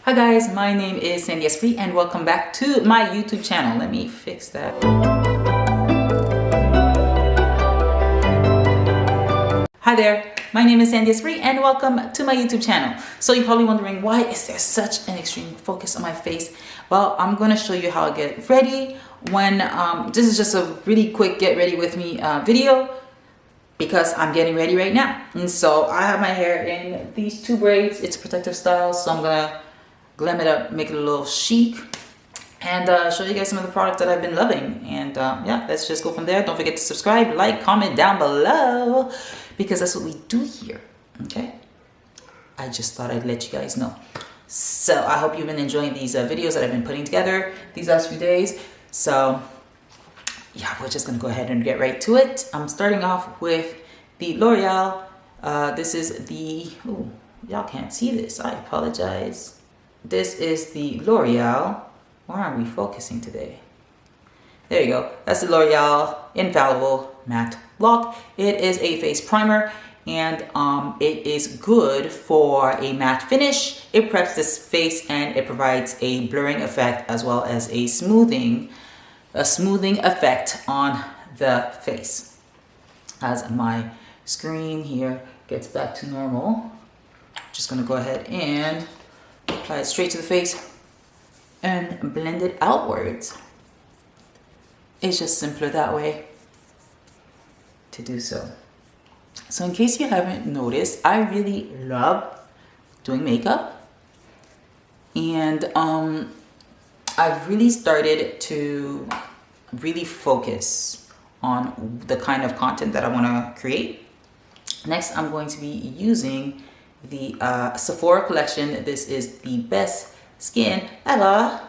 Hi guys, my name is Sandy Esprit and welcome back to my YouTube channel. Let me fix that. Hi there, my name is Sandy Esprit and welcome to my YouTube channel. So you're probably wondering, why is there such an extreme focus on my face? Well, I'm going to show you how I get ready when this is just a really quick get ready with me video, because I'm getting ready right now. And so I have my hair in these two braids. It's a protective style, so I'm gonna glam it up, make it a little chic, and show you guys some of the products that I've been loving. And yeah, let's just go from there. Don't forget to subscribe, like, comment down below, because that's what we do here, okay? I just thought I'd let you guys know. So I hope you've been enjoying these videos that I've been putting together these last few days. So yeah, we're just gonna go ahead and get right to it. I'm starting off with the L'Oreal. This is the, oh, y'all can't see this, I apologize. This is the L'Oreal, why aren't we focusing today? There you go, that's the L'Oreal Infallible Matte Lock. It is a face primer, and it is good for a matte finish. It preps this face and it provides a blurring effect as well as a smoothing effect on the face. As my screen here gets back to normal, I'm just gonna go ahead and apply it straight to the face and blend it outwards. It's just simpler that way to do so. So in case you haven't noticed, I really love doing makeup, and I've really started to really focus on the kind of content that I want to create. Next, I'm going to be using the Sephora collection. This is the best skin ever,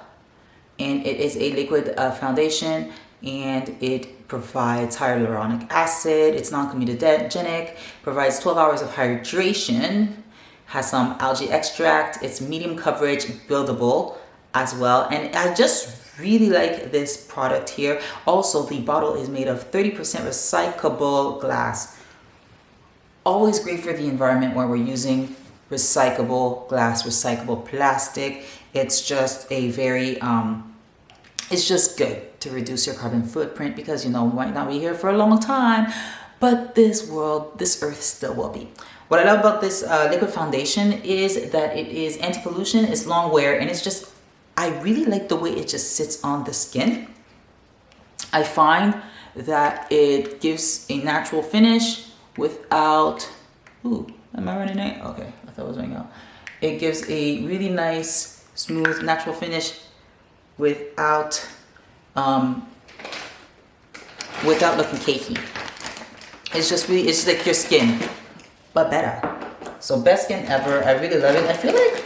and it is a liquid foundation, and it provides hyaluronic acid. It's non-comedogenic, provides 12 hours of hydration, has some algae extract. It's medium coverage, buildable as well, and I just really like this product here. Also, the bottle is made of 30% recyclable glass. Always great for the environment when we're using recyclable glass, recyclable plastic. It's just a very it's just good to reduce your carbon footprint, because you know, we might not be here for a long time, but this earth still will be. What I love about this liquid foundation is that it is anti-pollution, it's long wear, and it's just, I really like the way it just sits on the skin. I find that it gives a natural finish without, ooh, am I running out? Okay, I thought I was running out. It gives a really nice, smooth, natural finish without looking cakey. It's just really, it's just like your skin, but better. So best skin ever. I really love it. I feel like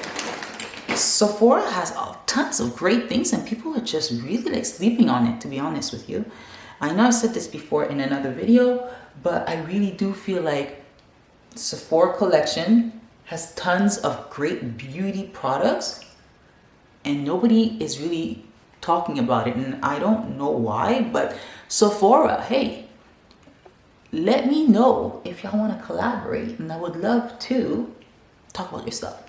Sephora has tons of great things, and people are just really like sleeping on it, to be honest with you. I know I've said this before in another video, but I really do feel like Sephora collection has tons of great beauty products, and nobody is really talking about it, and I don't know why. But Sephora, hey, let me know if y'all want to collaborate, and I would love to talk about your stuff.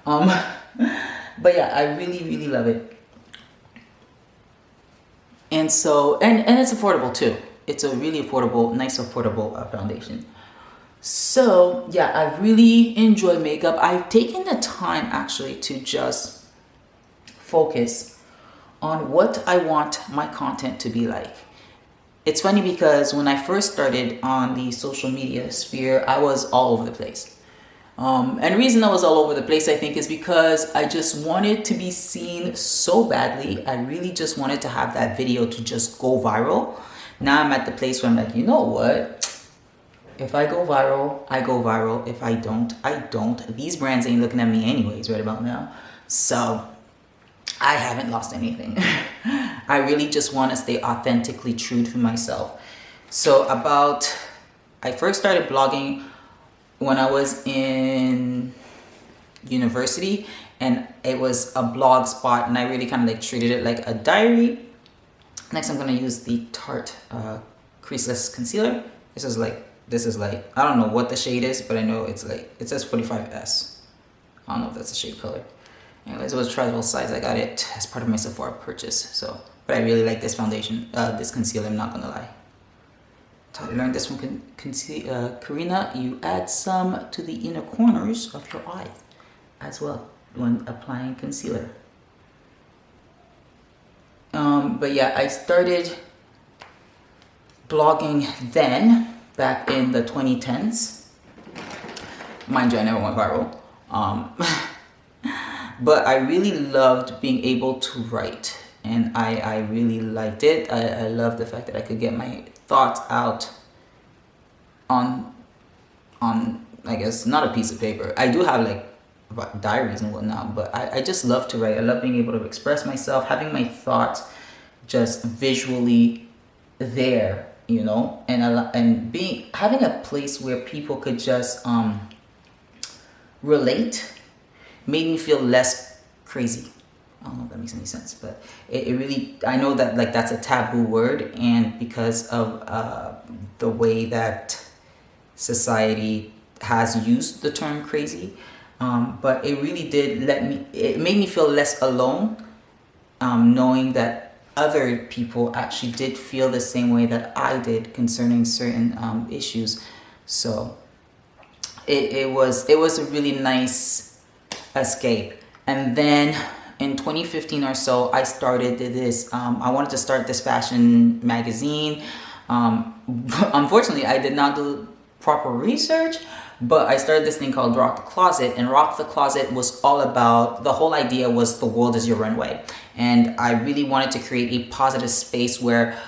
But yeah, I really love it. And so, and it's affordable too. It's a really affordable, nice affordable foundation. So yeah, I really enjoy makeup. I've taken the time actually to just focus on what I want my content to be like. It's funny because when I first started on the social media sphere, I was all over the place. And the reason I was all over the place, I think, is because I just wanted to be seen so badly. I really just wanted to have that video to just go viral. Now I'm at the place where I'm like, you know what? If I go viral, I go viral. If I don't, I don't. These brands ain't looking at me anyways right about now. So I haven't lost anything. I really just want to stay authentically true to myself. So I first started blogging when I was in university, and it was a blog spot, and I really kind of like treated it like a diary. Next, I'm going to use the Tarte Creaseless Concealer. This is like, I don't know what the shade is, but I know it's like, it says 45S. I don't know if that's the shade color. Anyways, it was a travel size. I got it as part of my Sephora purchase. So, but I really like this foundation, this concealer, I'm not gonna lie. I learned this from Karina. You add some to the inner corners of your eyes as well when applying concealer. But yeah, I started blogging then, back in the 2010s. Mind you, I never went viral. But I really loved being able to write, and I really liked it. I loved the fact that I could get my thoughts out on I guess not a piece of paper. I do have like diaries and whatnot, but I just love to write. I love being able to express myself, having my thoughts just visually there, you know, and having a place where people could just relate made me feel less crazy. I don't know if that makes any sense, but it really, I know that like that's a taboo word, and because of the way that society has used the term crazy, but it really did it made me feel less alone, knowing that other people actually did feel the same way that I did concerning certain issues. So it was a really nice escape. And then in 2015 or so, I started this, I wanted to start this fashion magazine. Unfortunately, I did not do proper research, but I started this thing called Rock the Closet, and Rock the Closet was all about, the whole idea was the world is your runway. And I really wanted to create a positive space where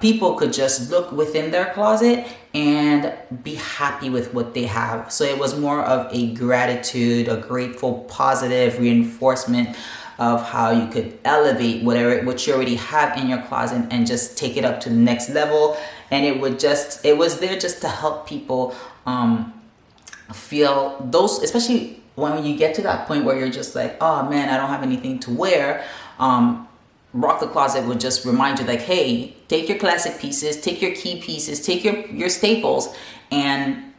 people could just look within their closet and be happy with what they have. So it was more of a gratitude, a grateful, positive reinforcement of how you could elevate what you already have in your closet and just take it up to the next level. And it was there just to help people feel those, especially when you get to that point where you're just like, oh man, I don't have anything to wear. Rock the Closet would just remind you like, hey, take your classic pieces, take your key pieces, take your staples, and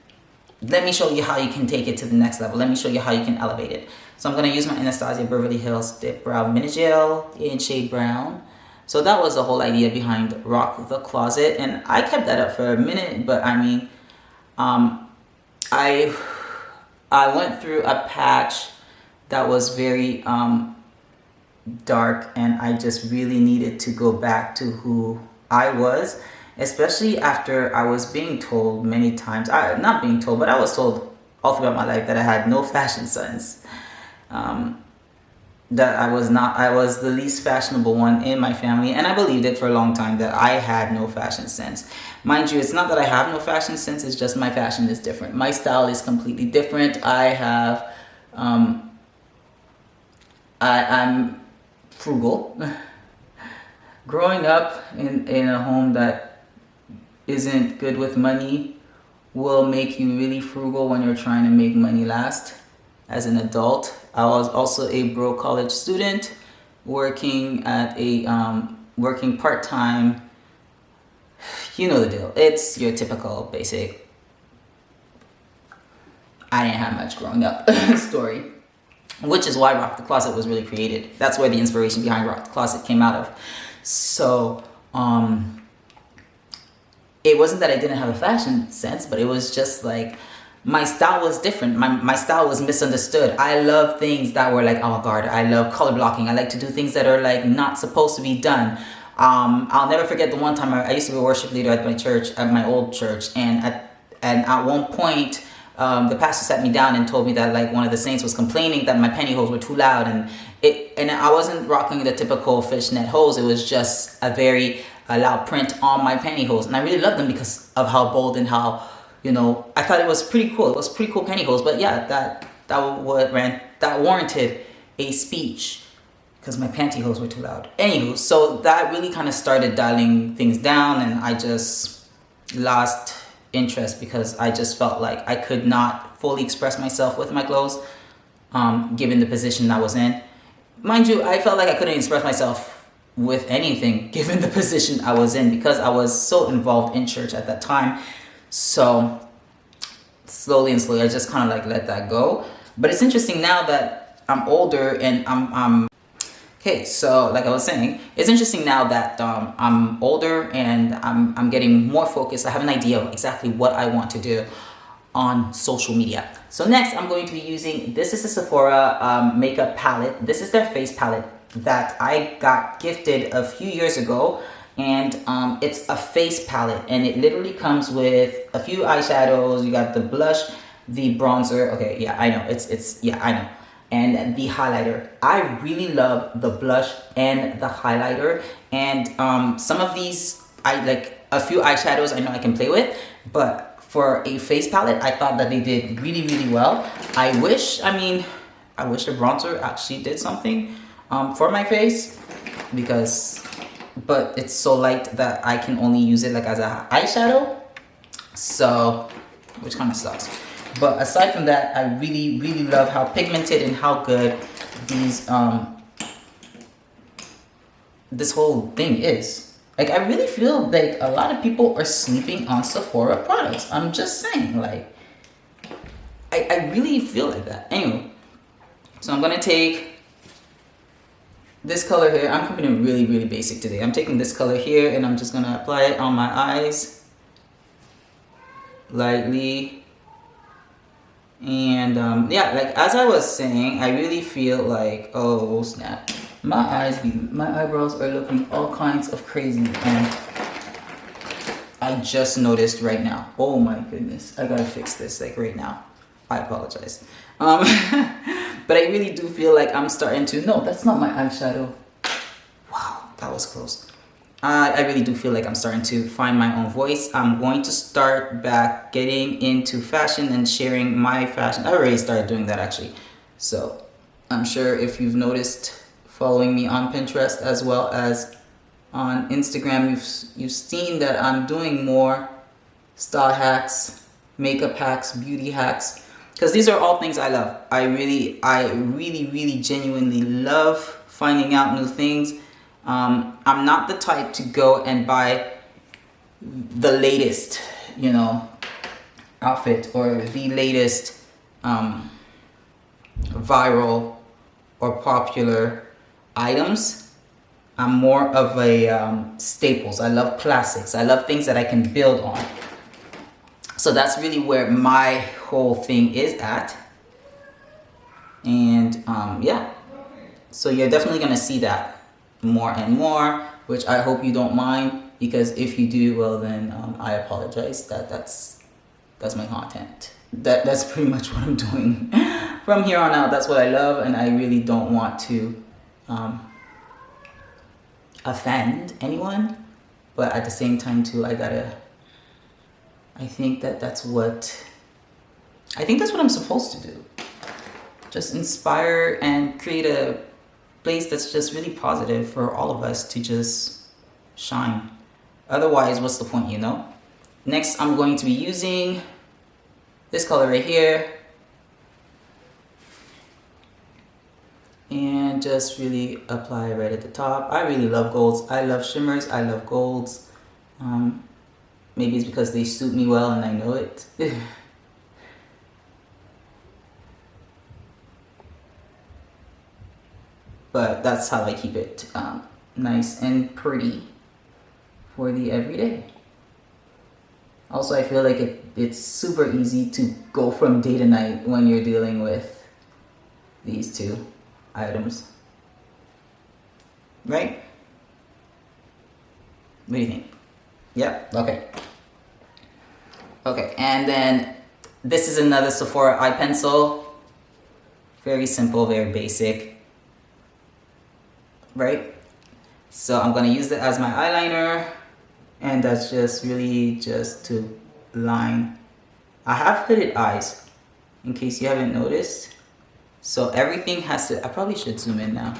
let me show you how you can take it to the next level. Let me show you how you can elevate it. So I'm going to use my Anastasia Beverly Hills Dipbrow Mini Gel in shade brown. So that was the whole idea behind Rock the Closet, and I kept that up for a minute, but I mean, I went through a patch that was very dark, and I just really needed to go back to who I was, especially after I was being told many times, not being told, but I was told all throughout my life that I had no fashion sense. That I was the least fashionable one in my family, and I believed it for a long time that I had no fashion sense. Mind you, it's not that I have no fashion sense, it's just my fashion is different. My style is completely different. I have, I'm frugal. Growing up in a home that isn't good with money will make you really frugal when you're trying to make money last. As an adult, I was also a broke college student, working part-time. You know the deal. It's your typical basic, I didn't have much growing up story, which is why Rock the Closet was really created. That's where the inspiration behind Rock the Closet came out of. So it wasn't that I didn't have a fashion sense, but it was just like, my style was different. My style was misunderstood. I love things that were like avant-garde. I love color blocking. I like to do things that are like not supposed to be done. I'll never forget the one time I used to be a worship leader at my church, at my old church, and at one point the pastor sat me down and told me that like one of the saints was complaining that my pantyhose were too loud, and I wasn't rocking the typical fishnet hose. It was just a very loud print on my pantyhose, and I really loved them because of how bold and how, you know, I thought it was pretty cool. It was pretty cool pantyhose. But yeah, that warranted a speech because my pantyhose were too loud. Anywho, so that really kind of started dialing things down, and I just lost interest because I just felt like I could not fully express myself with my clothes, given the position I was in. Mind you, I felt like I couldn't express myself with anything given the position I was in because I was so involved in church at that time. So slowly and slowly, I just kind of like let that go. But it's interesting now that I'm older and I'm okay. So like I was saying, it's interesting now that I'm older and I'm getting more focused. I have an idea of exactly what I want to do on social media. So next I'm going to be using, this is a Sephora makeup palette. This is their face palette that I got gifted a few years ago, and it's a face palette, and it literally comes with a few eyeshadows. You got the blush, the bronzer, okay, yeah, I know, yeah, I know, and the highlighter. I really love the blush and the highlighter, and some of these, I like a few eyeshadows I know I can play with, but for a face palette, I thought that they did really, really well. I wish the bronzer actually did something for my face, but it's so light that I can only use it like as a eyeshadow, so, which kind of sucks. But aside from that, I really, really love how pigmented and how good these, this whole thing is. Like, I really feel like a lot of people are sleeping on Sephora products. I'm just saying, like, I really feel like that. Anyway, so I'm gonna take this color here. I'm keeping it really, really basic today. I'm taking this color here and I'm just gonna apply it on my eyes lightly. And yeah, like as I was saying, I really feel like, oh snap, my eyebrows are looking all kinds of crazy, and I just noticed right now. Oh my goodness, I gotta fix this like right now. I apologize. But I really do feel like I'm starting to, no, that's not my eyeshadow. Wow, that was close. I really do feel like I'm starting to find my own voice. I'm going to start back getting into fashion and sharing my fashion. I already started doing that actually. So I'm sure if you've noticed following me on Pinterest as well as on Instagram, you've seen that I'm doing more style hacks, makeup hacks, beauty hacks, because these are all things I love. I really, really genuinely love finding out new things. I'm not the type to go and buy the latest, you know, outfit or the latest viral or popular items. I'm more of a staples. I love classics. I love things that I can build on. So that's really where my whole thing is at. And yeah, so you're definitely gonna see that more and more, which I hope you don't mind, because if you do, well then I apologize. That's my content. That's pretty much what I'm doing from here on out. That's what I love, and I really don't want to offend anyone, but at the same time too, I think that's what I'm supposed to do. Just inspire and create a place that's just really positive for all of us to just shine. Otherwise, what's the point, you know? Next, I'm going to be using this color right here and just really apply right at the top. I really love golds. I love shimmers. I love golds. Maybe it's because they suit me well and I know it. But that's how I keep it nice and pretty for the everyday. Also, I feel like it's super easy to go from day to night when you're dealing with these two items. Right? What do you think? Yep, okay. Okay, and then this is another Sephora Eye Pencil. Very simple, very basic. Right? So I'm gonna use it as my eyeliner, and that's just really just to line. I have hooded eyes, in case you haven't noticed. So everything has to, I probably should zoom in now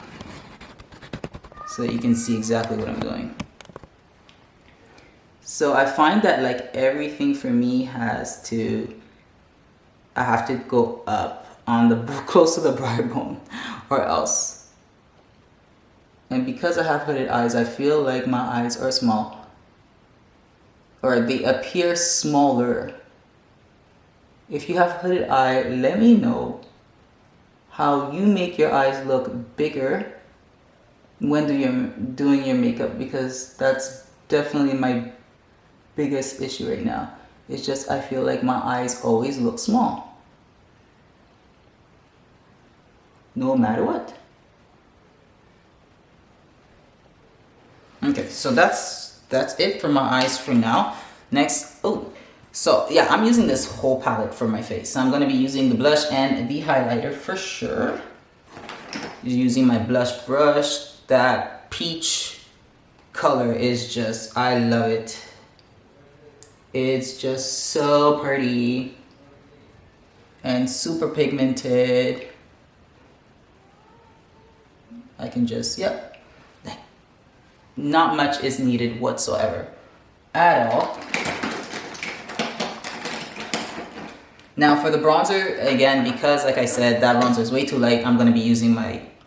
so that you can see exactly what I'm doing. So I find that like everything for me has to, I have to go up on the, close to the brow bone or else. And because I have hooded eyes, I feel like my eyes are small, or they appear smaller. If you have hooded eye, let me know how you make your eyes look bigger when doing your makeup, because that's definitely my biggest issue right now. It's just I feel like my eyes always look small, no matter what. Okay, so that's it for my eyes for now. Next, so yeah, I'm using this whole palette for my face. So I'm going to be using the blush and the highlighter for sure. Using my blush brush. That peach color is just, I love it. It's just so pretty and super pigmented. I can just, yep. Not much is needed whatsoever at all. Now for the bronzer, again, because like I said, that bronzer is way too light, I'm going to be using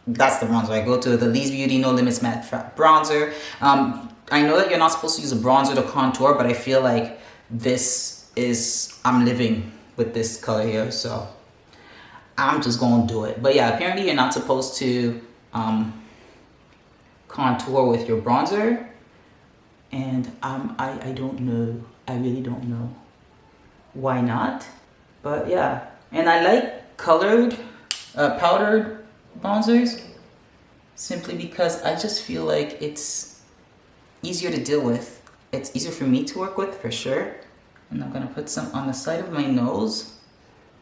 that's the bronzer I go to, the Lee's Beauty No Limits Matte Bronzer. I know that you're not supposed to use a bronzer to contour, but I feel like I'm living with this color here, so I'm just going to do it. But yeah, apparently you're not supposed to contour with your bronzer, and I don't know. I really don't know why not. But yeah, and I like colored, powdered bronzers simply because I just feel like it's easier to deal with. It's easier for me to work with for sure. And I'm gonna put some on the side of my nose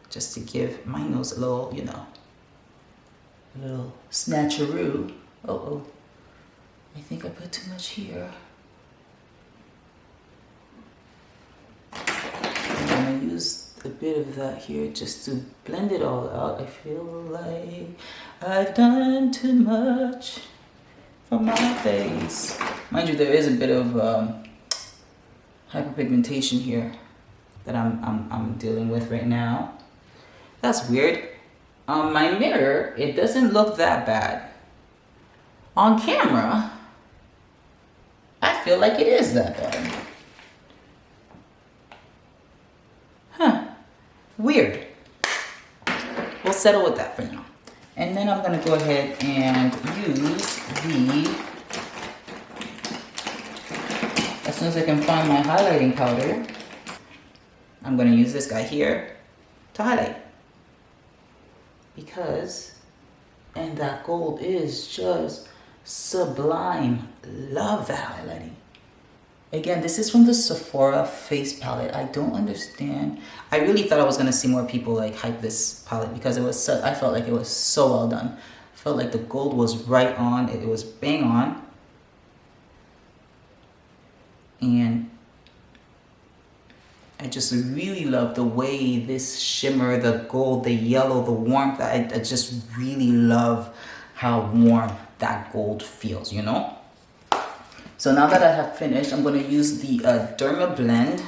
just to give my nose a little, you know, a little snatcheroo. Oh, I think I put too much here. I'm gonna use a bit of that here just to blend it all out. I feel like I've done too much for my face. Mind you, there is a bit of hyperpigmentation here that I'm dealing with right now. That's weird. On my mirror, it doesn't look that bad. On camera, I feel like it is that bad. Huh. Weird. We'll settle with that for now. And then I'm going to go ahead and use as soon as I can find my highlighting powder, I'm going to use this guy here to highlight. And that gold is just sublime. Love that highlighting. Again, this is from the Sephora face palette. I don't understand. I really thought I was gonna see more people like hype this palette because I felt like it was so well done. I felt like the gold was right on. It was bang on. And I just really love the way this shimmer, the gold, the yellow, the warmth. I just really love how warm that gold feels, you know? So now that I have finished, I'm going to use the Derma Blend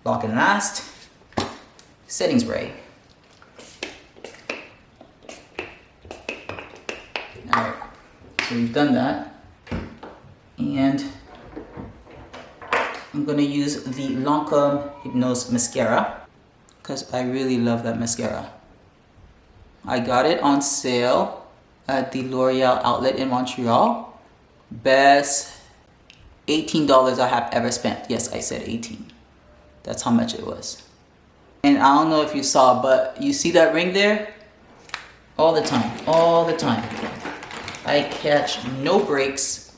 Lock and Last setting spray. Alright, so we've done that. And I'm going to use the Lancome Hypnose mascara because I really love that mascara. I got it on sale at the L'Oreal outlet in Montreal. Best $18 I have ever spent. Yes, I said 18. That's how much it was. And I don't know if you saw, but you see that ring there? All the time, all the time. I catch no breaks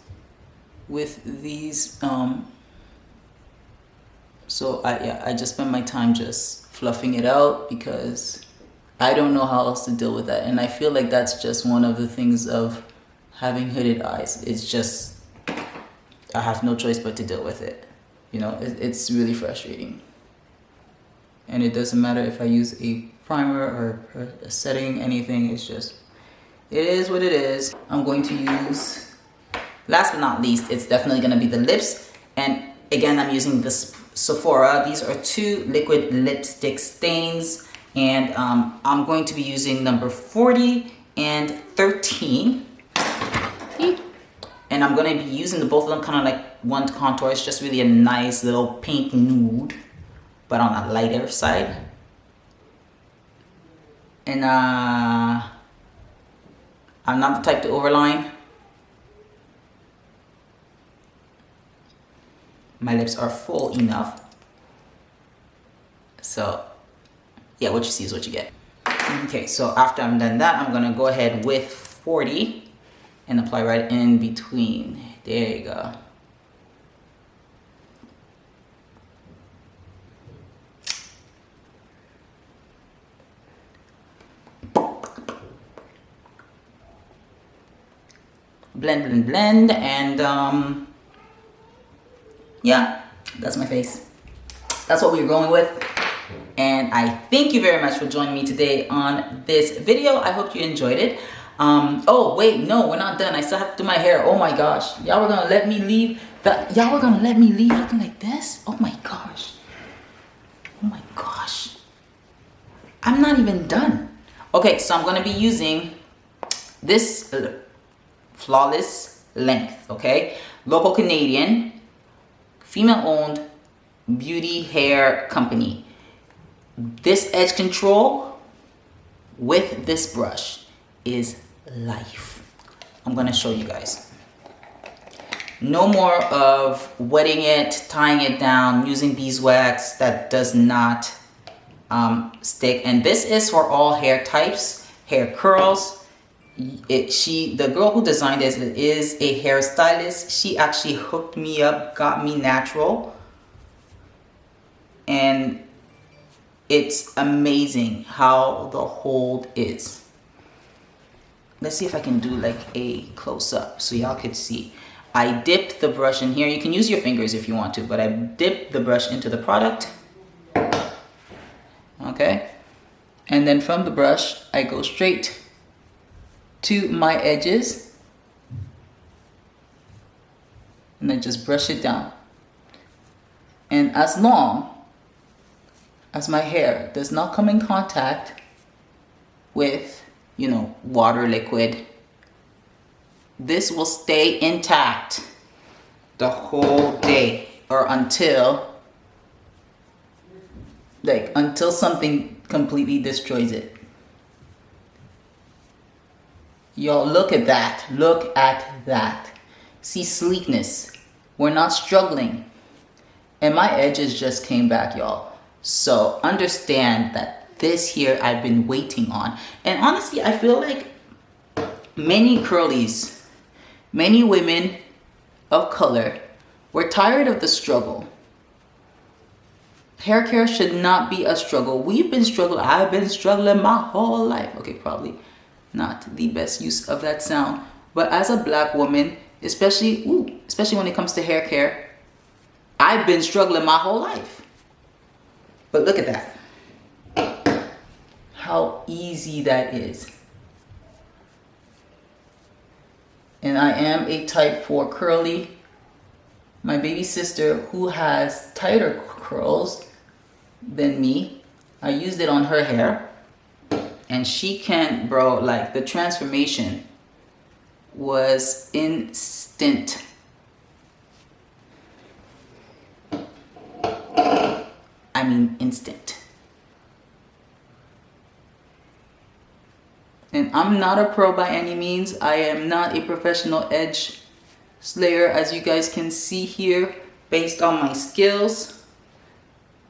with these. So I just spend my time just fluffing it out because I don't know how else to deal with that. And I feel like that's just one of the things of having hooded eyes. It's just, I have no choice but to deal with it. You know, it's really frustrating. And it doesn't matter if I use a primer or a setting, anything, it's just, it is what it is. I'm going to use, last but not least, it's definitely gonna be the lips. And again, I'm using this Sephora. These are 2 liquid lipstick stains. And I'm going to be using number 40 and 13. And I'm going to be using both of them kind of like one to contour. It's just really a nice little pink nude, but on a lighter side. And I'm not the type to overline. My lips are full enough. So yeah, what you see is what you get. Okay, so after I'm done that, I'm gonna go ahead with 40 and apply right in between. There you go. Blend, blend, blend, and yeah, that's my face. That's what we're going with. And I thank you very much for joining me today on this video. I hope you enjoyed it. Oh wait, no, we're not done. I still have to do my hair. Oh my gosh, y'all were gonna let me leave that. Y'all were gonna let me leave looking like this? Oh my gosh. Oh my gosh. I'm not even done. Okay, so I'm gonna be using this Flawless Length, okay? Local Canadian, female owned beauty hair company. This edge control with this brush is life. I'm gonna show you guys. No more of wetting it, tying it down, using beeswax that does not stick. And this is for all hair types, hair curls. The girl who designed this is a hairstylist. She actually hooked me up, got me natural, and it's amazing how the hold is. Let's see if I can do like a close-up so y'all could see. I dipped the brush in here. You can use your fingers if you want to, but I dipped the brush into the product. Okay, and then from the brush I go straight to my edges and then just brush it down. And as long as my hair does not come in contact with, you know, water, liquid, this will stay intact the whole day, or until something completely destroys it. Y'all, look at that. Look at that. See sleekness. We're not struggling. And my edges just came back, y'all. So understand that this here I've been waiting on. And honestly, I feel like many curlies, many women of color, we're tired of the struggle. Hair care should not be a struggle. We've been struggling. I've been struggling my whole life. Okay, probably not the best use of that sound, but as a black woman, especially when it comes to hair care, I've been struggling my whole life. But look at that, how easy that is. And I am a type 4 curly. My baby sister, who has tighter curls than me, I used it on her hair. And she can't, bro, like the transformation was instant. I mean, instant. And I'm not a pro by any means. I am not a professional edge slayer, as you guys can see here, based on my skills.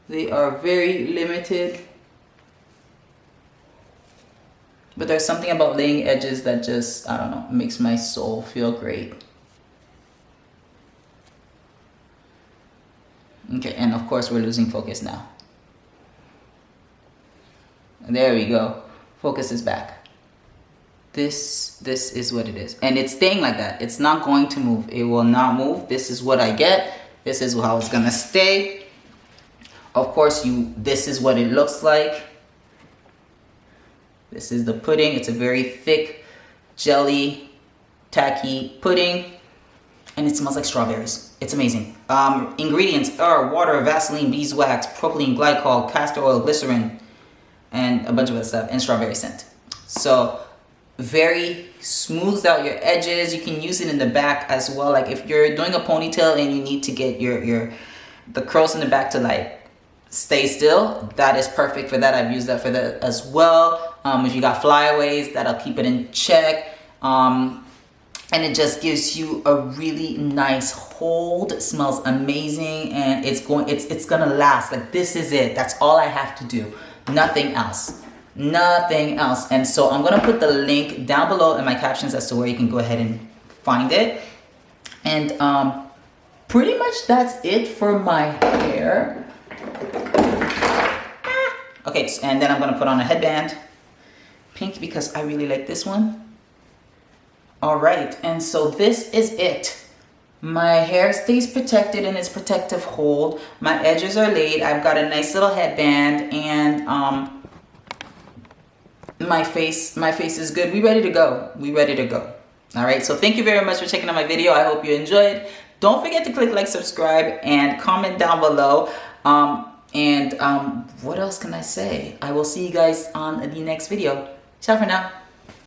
They are very limited. But there's something about laying edges that just, I don't know, makes my soul feel great. Okay, and of course we're losing focus now. There we go. Focus is back. This is what it is. And it's staying like that. It's not going to move. It will not move. This is what I get. This is how it's gonna stay. Of course, this is what it looks like. This is the pudding. It's a very thick, jelly, tacky pudding. And it smells like strawberries. It's amazing. Ingredients are water, Vaseline, beeswax, propylene glycol, castor oil, glycerin, and a bunch of other stuff, and strawberry scent. So very smooths out your edges. You can use it in the back as well. Like if you're doing a ponytail and you need to get the curls in the back to like stay still, that is perfect for that. I've used that for that as well. If you got flyaways, that'll keep it in check. And it just gives you a really nice hold. It smells amazing, and it's gonna last. Like, this is it. That's all I have to do. Nothing else. Nothing else. And so I'm gonna put the link down below in my captions as to where you can go ahead and find it. And pretty much that's it for my hair. Okay, and then I'm gonna put on a headband, pink, because I really like this one. All right, and so this is it. My hair stays protected in its protective hold. My edges are laid. I've got a nice little headband, and my face is good. We ready to go. We ready to go. All right, so thank you very much for checking out my video. I hope you enjoyed. Don't forget to click like, subscribe, and comment down below. What else can I say? I will see you guys on the next video. Ciao for now.